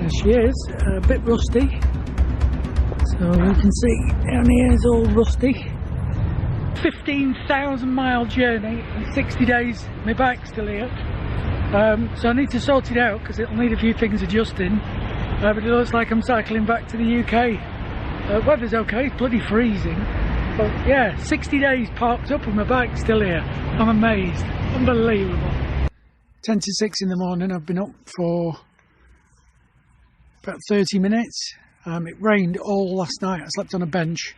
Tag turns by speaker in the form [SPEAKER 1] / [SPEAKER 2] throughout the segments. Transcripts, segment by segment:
[SPEAKER 1] There she is, a bit rusty. So you can see down here is all rusty. 15,000 mile journey in 60 days, my bike's still here. So I need to sort it out because it'll need a few things adjusting. But it looks like I'm cycling back to the UK. Weather's okay, it's bloody freezing. But yeah, 60 days parked up and my bike's still here. I'm amazed, unbelievable. 10 to 6 in the morning, I've been up for about 30 minutes. It rained all last night. I slept on a bench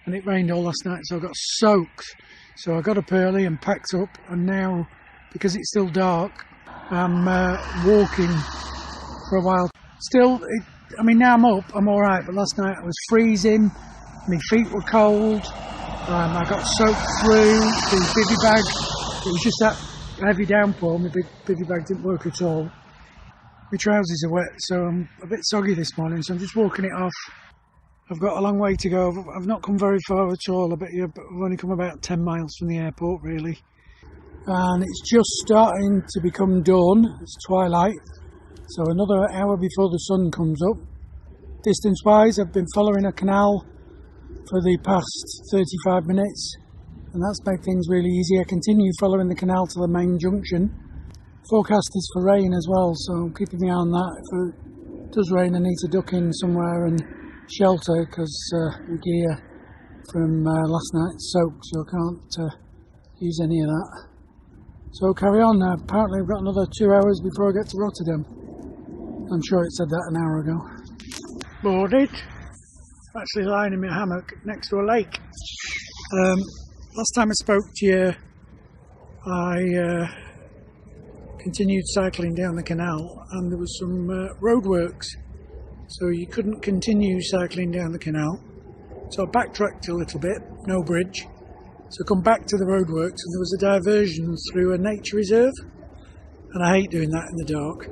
[SPEAKER 1] and it rained all last night, so I got soaked. So I got up early and packed up, and now, because it's still dark, I'm walking for a while. Still, I mean, now I'm up, I'm alright, but last night I was freezing, my feet were cold, I got soaked through the bivvy bag. It was just that heavy downpour, my bivvy bag didn't work at all. My trousers are wet, so I'm a bit soggy this morning, so I'm just walking it off. I've got a long way to go. I've not come very far at all. I bet you I've only come about 10 miles from the airport, really. And it's just starting to become dawn. It's twilight, so another hour before the sun comes up. Distance-wise, I've been following a canal for the past 35 minutes, and that's made things really easy. I continue following the canal to the main junction. Forecast is for rain as well, so I'm keeping my eye on that. If it does rain, I need to duck in somewhere and shelter, because my gear from last night soaked, so I can't use any of that. So carry on. Apparently I've got another 2 hours before I get to Rotterdam. I'm sure it said that an hour ago. Boarded. Actually lying in my hammock next to a lake. Last time I spoke to you, I continued cycling down the canal, and there was some roadworks, so you couldn't continue cycling down the canal. So I backtracked a little bit, no bridge, so I come back to the roadworks, and there was a diversion through a nature reserve, and I hate doing that in the dark,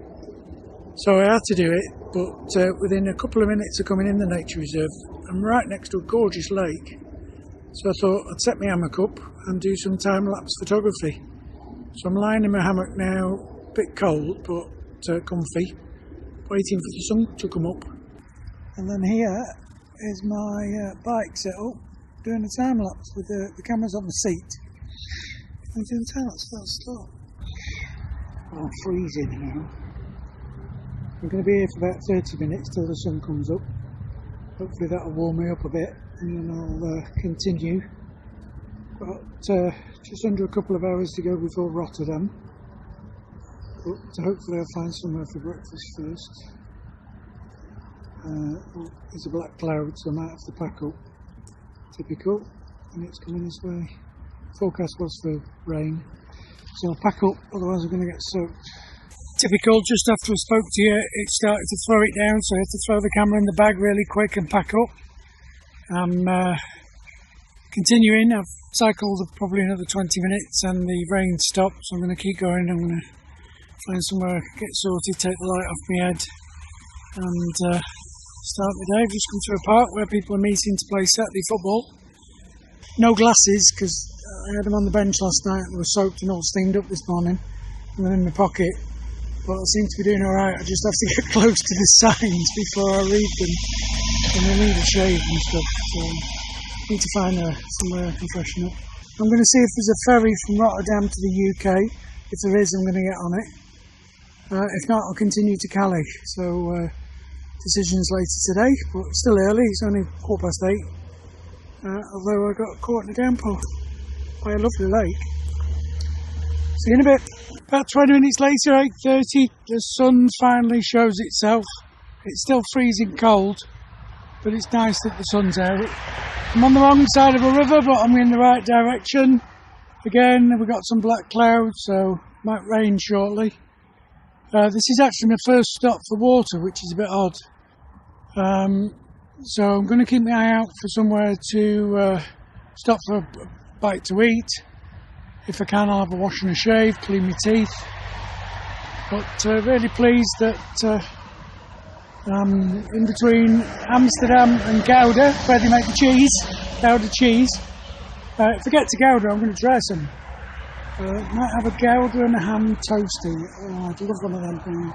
[SPEAKER 1] so I had to do it. But within a couple of minutes of coming in the nature reserve, I'm right next to a gorgeous lake, so I thought I'd set my hammock up and do some time-lapse photography. So I'm lying in my hammock now, a bit cold but comfy, waiting for the sun to come up. And then here is my bike set up, doing a time lapse with the cameras on the seat. I'm doing the time lapse, let's start. Oh, I'm freezing now. I'm going to be here for about 30 minutes till the sun comes up. Hopefully that'll warm me up a bit, and then I'll continue. Got just under a couple of hours to go before Rotterdam, but hopefully I'll find somewhere for breakfast first. There's a black cloud, so I might have to pack up. Typical, and it's coming this way. Forecast was for rain, so I'll pack up, otherwise I'm going to get soaked. Typical, just after I spoke to you, it started to throw it down, so I had to throw the camera in the bag really quick and pack up. I'm continuing. I've cycled probably another 20 minutes and the rain stopped, so I'm going to keep going. I'm going to find somewhere I can get sorted, take the light off my head, and start the day. I've just come to a park where people are meeting to play Saturday football. No glasses, because I had them on the bench last night and they were soaked and all steamed up this morning, and they're in my pocket. But I seem to be doing alright. I just have to get close to the signs before I read them, and I need a shave and stuff, so I need to find somewhere I can freshen up. I'm going to see if there's a ferry from Rotterdam to the UK. If there is, I'm going to get on it. If not, I'll continue to Calais. So decisions later today, but still early. It's only 8:15. Although I got caught in a downpour by a lovely lake. See you in a bit. About 20 minutes later, 8:30, the sun finally shows itself. It's still freezing cold, but it's nice that the sun's out. I'm on the wrong side of a river, but I'm in the right direction. Again, we've got some black clouds, so it might rain shortly. This is actually my first stop for water, which is a bit odd. So I'm going to keep my eye out for somewhere to stop for a bite to eat. If I can, I'll have a wash and a shave, clean my teeth. But really pleased that I'm in between Amsterdam and Gouda, where they make the cheese, Gouda cheese. If I get to Gouda, I'm going to try some. Might have a Gouda and a ham toasty. Oh, I'd love one of them things.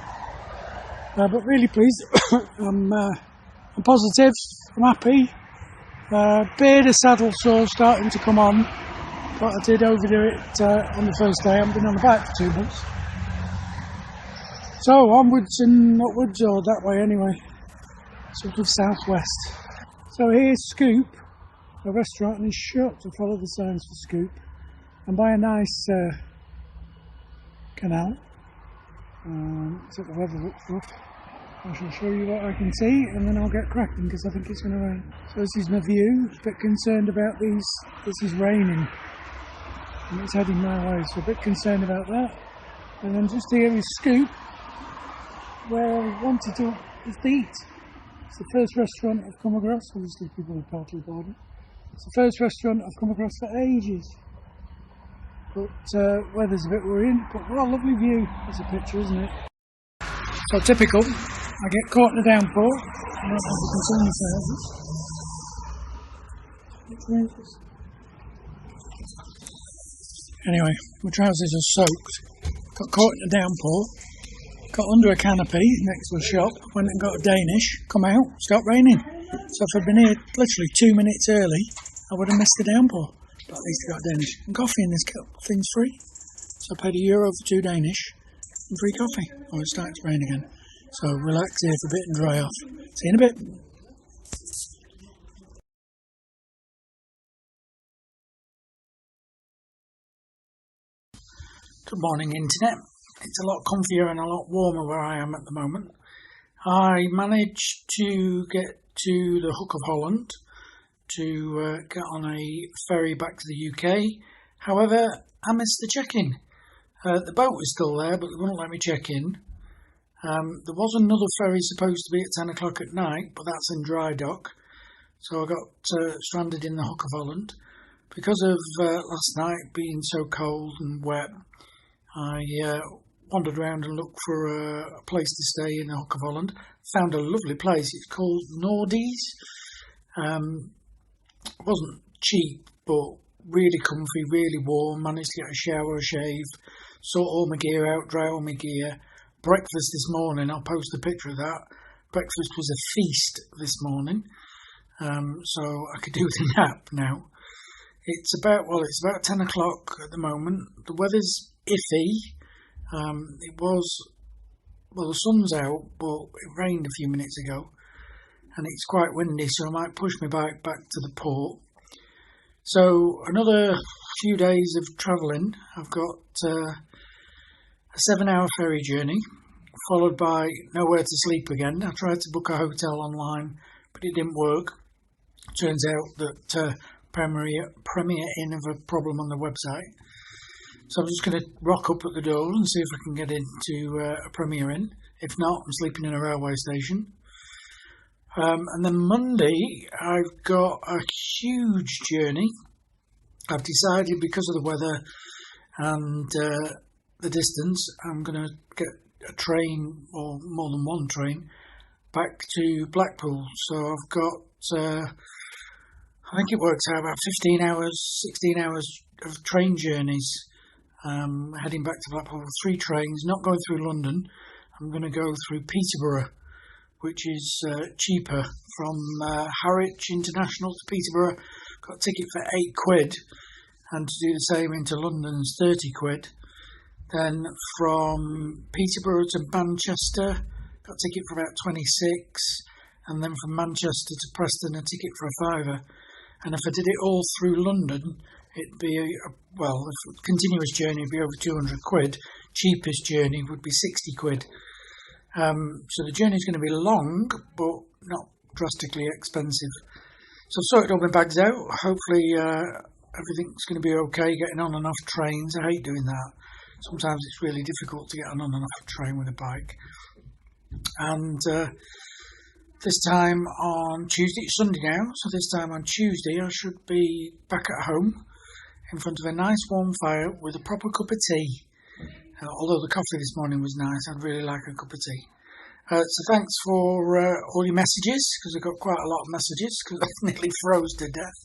[SPEAKER 1] But really pleased. I'm positive, I'm happy. Beard a saddle sore starting to come on, but I did overdo it on the first day. I haven't been on the bike for 2 months. So onwards and upwards, or that way anyway, sort of southwest. So here's Scoop, a restaurant, and it's shut, to follow the signs for Scoop, and by a nice canal. So the weather looks rough. I shall show you what I can see, and then I'll get cracking because I think it's going to rain. So this is my view. A bit concerned about these. This is raining, and it's heading my way, so a bit concerned about that. And then just here is Scoop, where I wanted to eat. It's the first restaurant I've come across. Obviously, people are partly bored. It's the first restaurant I've come across for ages. But weather's a bit worrying. But what a lovely view. It's a picture, isn't it? So typical. I get caught in a downpour. I don't have to concern myself. Anyway, my trousers are soaked. Got caught in a downpour. Got under a canopy next to a shop. Went and got a Danish. Come out. Stopped raining. So if I'd been here literally 2 minutes early, I would have missed the downpour. But at least I got Danish. And coffee in this thing's free. So I paid €1 for 2 Danish and free coffee. Oh, it's starting to rain again. So relax here for a bit and dry off. See you in a bit. Good morning, Internet. It's a lot comfier and a lot warmer where I am at the moment. I managed to get to the Hook of Holland to get on a ferry back to the UK. However, I missed the check-in. The boat was still there, but they wouldn't let me check in. There was another ferry supposed to be at 10 o'clock at night, but that's in dry dock. So I got stranded in the Hook of Holland. Because of last night being so cold and wet, I wandered around and looked for a place to stay in the Hook of Holland. Found a lovely place. It's called Nordies. It wasn't cheap, but really comfy, really warm. Managed to get a shower, a shave, sort all my gear out, dry all my gear. Breakfast this morning, I'll post a picture of that. Breakfast was a feast this morning, so I could do the nap now. It's about 10 o'clock at the moment. The weather's iffy. The sun's out, but it rained a few minutes ago, and it's quite windy, so I might push my bike back to the port. So another few days of travelling. I've got a 7-hour ferry journey, followed by nowhere to sleep again. I tried to book a hotel online, but it didn't work. Turns out that Premier Inn have a problem on the website. So I'm just going to rock up at the door and see if I can get into a Premier Inn. If not, I'm sleeping in a railway station. And then Monday, I've got a huge journey. I've decided, because of the weather and the distance, I'm going to get a train, or more than one train, back to Blackpool. So I've got, I think it works out about 15 hours, 16 hours of train journeys, heading back to Blackpool with 3 trains, not going through London. I'm going to go through Peterborough, which is cheaper, from Harwich International to Peterborough. Got a ticket for £8, and to do the same into London is £30. Then from Peterborough to Manchester, got a ticket for about 26, and then from Manchester to Preston, a ticket for a £5. And if I did it all through London, it'd be a continuous journey would be over £200. Cheapest journey would be £60. So the journey's going to be long, but not drastically expensive. So I've sorted all my bags out. Hopefully everything's going to be okay getting on and off trains. I hate doing that. Sometimes it's really difficult to get on and off a train with a bike. And this time on Tuesday, it's Sunday now, so this time on Tuesday I should be back at home in front of a nice warm fire with a proper cup of tea. Although the coffee this morning was nice, I'd really like a cup of tea. So thanks for all your messages, because I got quite a lot of messages, because I nearly froze to death.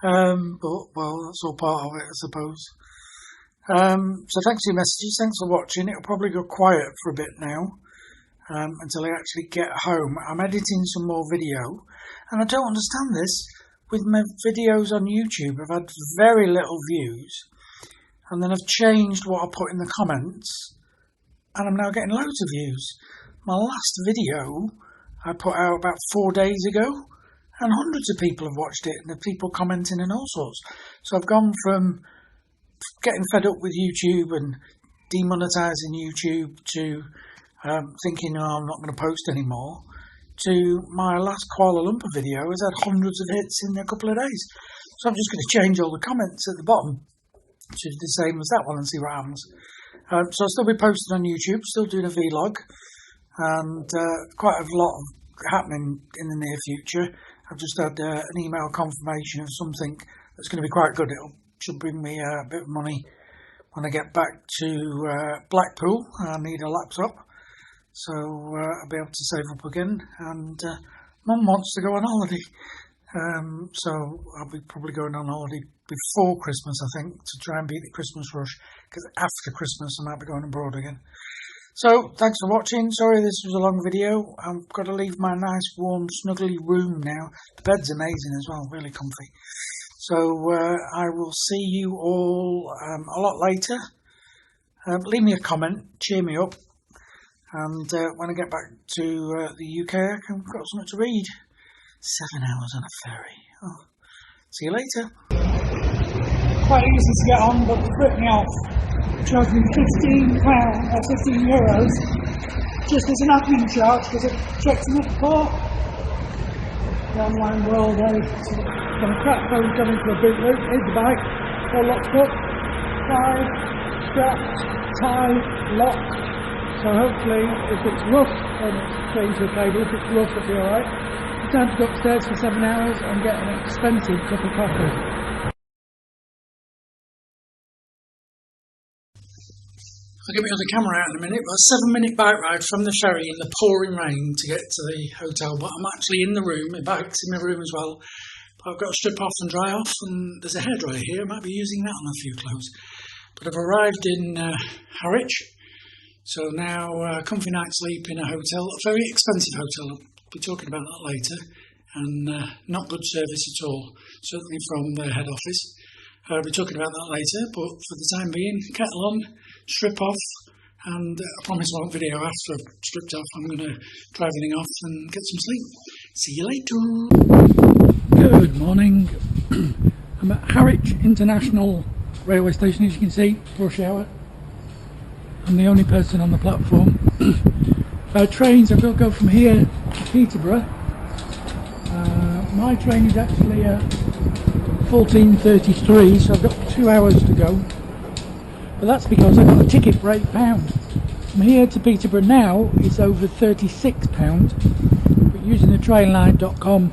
[SPEAKER 1] But, well, that's all part of it, I suppose. So thanks for your messages, thanks for watching. It'll probably go quiet for a bit now. until I actually get home. I'm editing some more video, and I don't understand this. With my videos on YouTube, I've had very little views, and then I've changed what I put in the comments, and I'm now getting loads of views. My last video I put out about 4 days ago, and hundreds of people have watched it, and the people commenting and all sorts. So I've gone from getting fed up with YouTube and demonetising YouTube to thinking, oh, I'm not going to post anymore, to my last Kuala Lumpur video has had hundreds of hits in a couple of days. So I'm just going to change all the comments at the bottom to the same as that one and see what happens. So I'll still be posting on YouTube, still doing a vlog, and quite a lot happening in the near future. I've just had an email confirmation of something that's going to be quite good. It should bring me a bit of money when I get back to Blackpool. I need a laptop, so I'll be able to save up again. And Mum wants to go on holiday, so I'll be probably going on holiday before Christmas, I think, to try and beat the Christmas rush, because after Christmas I might be going abroad again. So thanks for watching. Sorry this was a long video. I've got to leave my nice warm snuggly room now. The bed's amazing as well, really comfy. So I will see you all a lot later. Leave me a comment, cheer me up, and when I get back to the UK I've got something to read. 7 hours on a ferry. Oh. See you later. Quite easy to get on, but they ripped me off. Charged me £15 or €15 just as an admin charge because I checked in at the port. The online world, Got a crap phone coming to a boot loop, here's the bike, all locked up, tied, strapped, tied, locked. So hopefully if it's rough, then it's chained to a cable. If it's rough, it'll be alright. It's time to go upstairs for 7 hours and get an expensive cup of coffee. I'll get my other camera out in a minute, but a 7-minute bike ride from the ferry in the pouring rain to get to the hotel, but I'm actually in the room, my bike's in my room as well, but I've got to strip off and dry off, and there's a hairdryer here, I might be using that on a few clothes. But I've arrived in Harwich, so now comfy night's sleep in a hotel, a very expensive hotel, I'll be talking about that later, and not good service at all, certainly from the head office. I'll be talking about that later, but for the time being, kettle on, strip off, and I promise I won't video after I've stripped off. I'm going to dry everything off and get some sleep. See you later. Good morning. I'm at Harwich International Railway Station, as you can see, rush hour. I'm the only person on the platform. Trains, I've got to go from here to Peterborough. My train is actually 14:33, so I've got 2 hours to go, but that's because I got a ticket for £8. From here to Peterborough now it's over £36, but using the trainline.com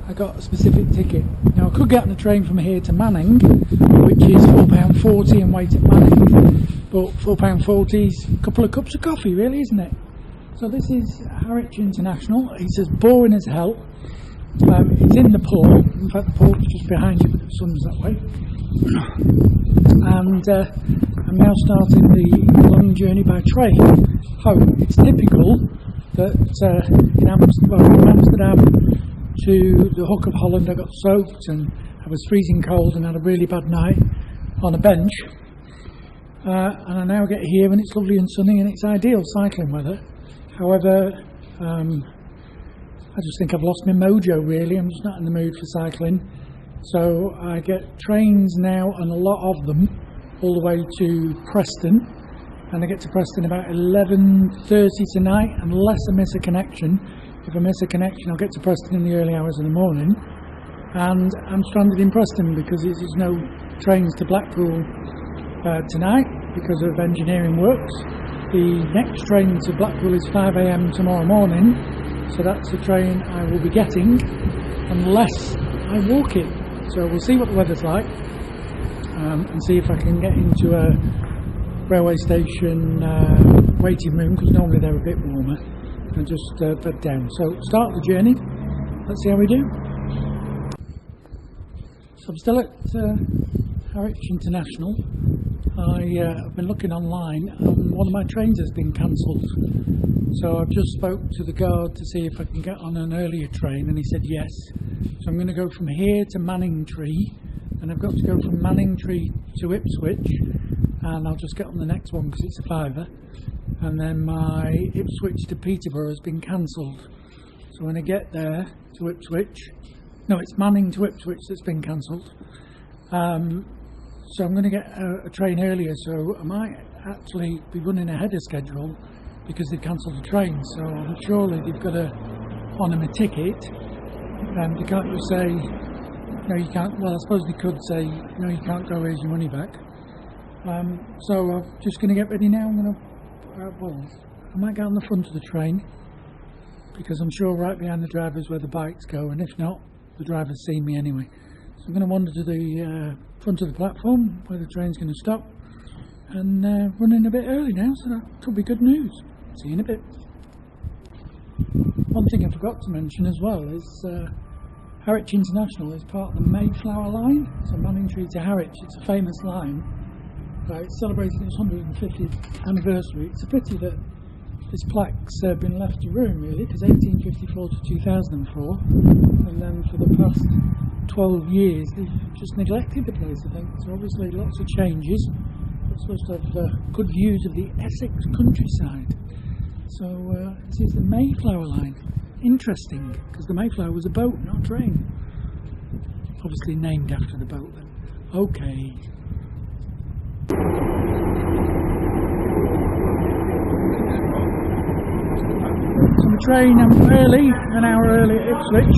[SPEAKER 1] I got a specific ticket. Now I could get on the train from here to Manning, which is £4.40 and wait at Manning, but £4.40 is a couple of cups of coffee really, isn't it? So this is Harwich International. It's as boring as hell. It's in the port, in fact the port's just behind you, but the sun's that way. And I'm now starting the long journey by train home. It's typical that in Amsterdam to the Hook of Holland I got soaked and I was freezing cold and had a really bad night on a bench. And I now get here and it's lovely and sunny and it's ideal cycling weather. However, I just think I've lost my mojo really, I'm just not in the mood for cycling. So I get trains now, and a lot of them, all the way to Preston, and I get to Preston about 11:30 tonight, unless I miss a connection. If I miss a connection I'll get to Preston in the early hours of the morning, and I'm stranded in Preston because there's no trains to Blackpool tonight because of engineering works. The next train to Blackpool is 5 AM tomorrow morning. So that's the train I will be getting unless I walk it. So we'll see what the weather's like and see if I can get into a railway station waiting room, because normally they're a bit warmer, and just bed down. So start the journey, let's see how we do. So I'm still at Harwich International. I've been looking online and one of my trains has been cancelled. So I've just spoke to the guard to see if I can get on an earlier train and he said yes. So I'm going to go from here to Manningtree and I've got to go from Manningtree to Ipswich and I'll just get on the next one because it's a fiver. And then my Ipswich to Peterborough has been cancelled. So when I get there to Ipswich, no, it's Manning to Ipswich that's been cancelled. So I'm going to get a train earlier, so I might actually be running ahead of schedule because they've cancelled the train. So surely they've got to honour my ticket. They can't just say, no, you can't. Well, I suppose they could say, no, you can't go. Here's your money back. So I'm just going to get ready now. I'm going to, I might get on the front of the train because I'm sure right behind the driver's where the bikes go, and if not, the driver's seen me anyway. So I'm going to wander to the front of the platform where the train's going to stop and running a bit early now, so that could be good news. See you in a bit. One thing I forgot to mention as well is Harwich International is part of the Mayflower line, so Manningtree to Harwich. It's a famous line. It's celebrating its 150th anniversary. It's a pity that this plaque's been left to ruin really, because 1854 to 2004, and then for the past 12 years they've just neglected the place, I think. So obviously lots of changes. We're supposed to have good views of the Essex countryside. So this is the Mayflower line. Interesting, because the Mayflower was a boat, not a train. Obviously named after the boat then. Okay. So the train, I'm early, an hour early at Ipswich.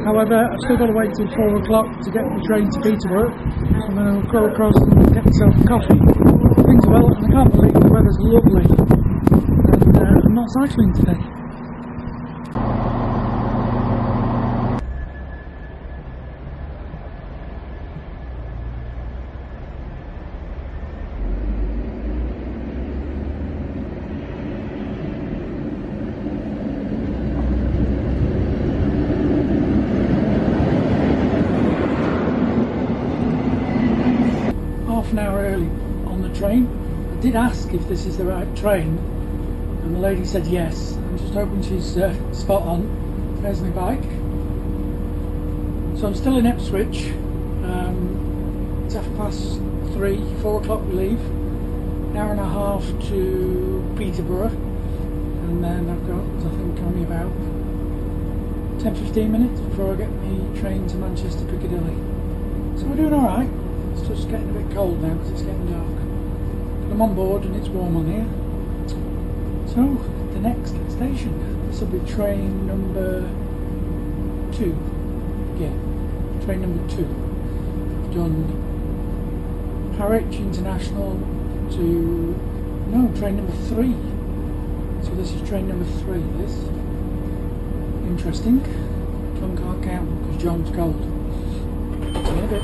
[SPEAKER 1] However, I've still got to wait till 4 o'clock to get the train to Peterborough. So I'm going to go across and get myself a coffee. Things well, and I can't believe the weather's lovely. And I'm not cycling today. An hour early on the train. I did ask if this is the right train and the lady said yes. I'm just hoping she's spot on. There's my bike. So I'm still in Ipswich. It's 3:30, 4 o'clock we leave. An hour and a half to Peterborough and then I've got, I think, only about 10-15 minutes before I get my train to Manchester Piccadilly. So we're doing alright. It's just getting a bit cold now because it's getting dark. But I'm on board and it's warm on here. So, the next station. This will be train number 2. Yeah, train number 2. I've done Harwich International to... no, train number 3. So this is train number 3, this. Interesting. John can't count because John's cold. See you in a bit.